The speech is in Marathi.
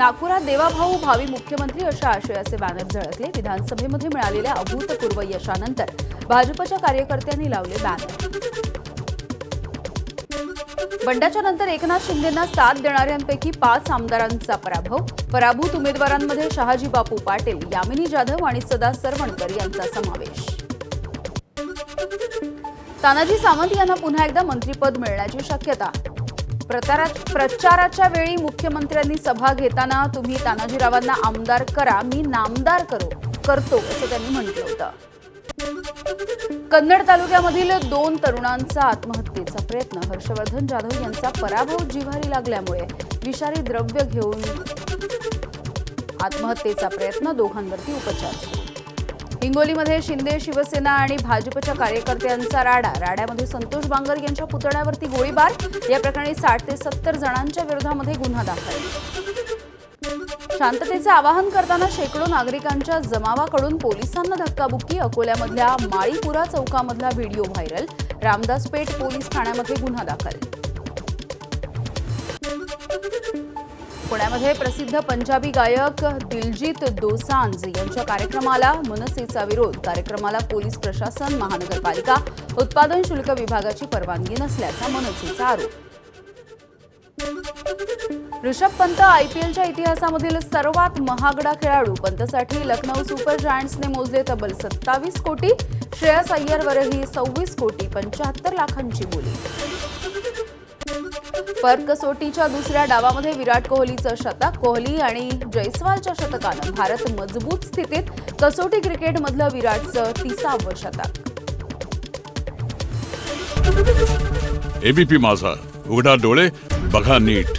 नागपुरात देवाभाऊ भावी मुख्यमंत्री अशा आशयाचे बॅनर झळकले। विधानसभेमध्ये मिळालेल्या अभूतपूर्व यशानंतर भाजपच्या कार्यकर्त्यांनी लावले बॅनर। बंडाच्या नंतर एकनाथ शिंदेंना साथ देणाऱ्यांपैकी 5 आमदारांचा पराभूत उमेदवारांमध्ये शहाजी बापू पाटील, यामिनी जाधव आणि सदा सरवणकर यांचा समावेश। तानाजी सावंत यांना पुन्हा एकदा मंत्रिपद मिळण्याची शक्यता। प्रचाराच्या वेळी मुख्यमंत्र्यांनी सभा घेताना तुम्ही तानाजीरावांना आमदार करा, मी नामदार करतो असं त्यांनी म्हटलं होतं। कन्नड तालुक्यामधील 2 तरुणांचा आत्महत्येचा प्रयत्न। हर्षवर्धन जाधव यांचा पराभव जिव्हारी लागल्यामुळे विषारी द्रव्य घेऊन आत्महत्येचा प्रयत्न, दोघांवरती उपचार सुरू। हिंगोलीमध्ये शिंदे शिवसेना आणि भाजपच्या कार्यकर्त्यांचा राड्यामध्ये संतोष बांगर यांच्या पुतळ्यावरती गोळीबार। या प्रकरणी 60 ते 70 जणांच्या विरोधामध्ये गुन्हा दाखल। शांततेचे आवाहन करताना शेकडो नागरिकांच्या जमावाकडून पोलिसांना धक्काबुक्की। अकोल्यामधल्या Malipura चौकामधला video viral. Ramdaspeth police ठाण्यामध्ये गुन्हा दाखल। पुण्यामध्ये प्रसिद्ध पंजाबी गायक दिलजीत दोसांझ यांच्या कार्यक्रमाला मनसेचा विरोध। कार्यक्रमाला पोलीस प्रशासन, महानगरपालिका, उत्पादन शुल्क विभागाची परवानगी नसल्याचा मनसेचा आरोप। ऋषभ पंत आयपीएलच्या इतिहासामधील सर्वात महागडा खेळाडू। पंतसाठी लखनौ सुपर जायंट्सने मोजले तब्बल 27 कोटी। श्रेयस अय्यरवरही 26 कोटी 75 लाखांची बोली। पर्क कसोटीच्या दुसऱ्या डावामध्ये विराट कोहलीचं शतक। कोहली आणि जयस्वालच्या शतकानं भारत मजबूत स्थितीत। कसोटी क्रिकेटमधलं विराटचं 30वं शतक। एबीपी माझा, उघडा डोळे बघा नीट।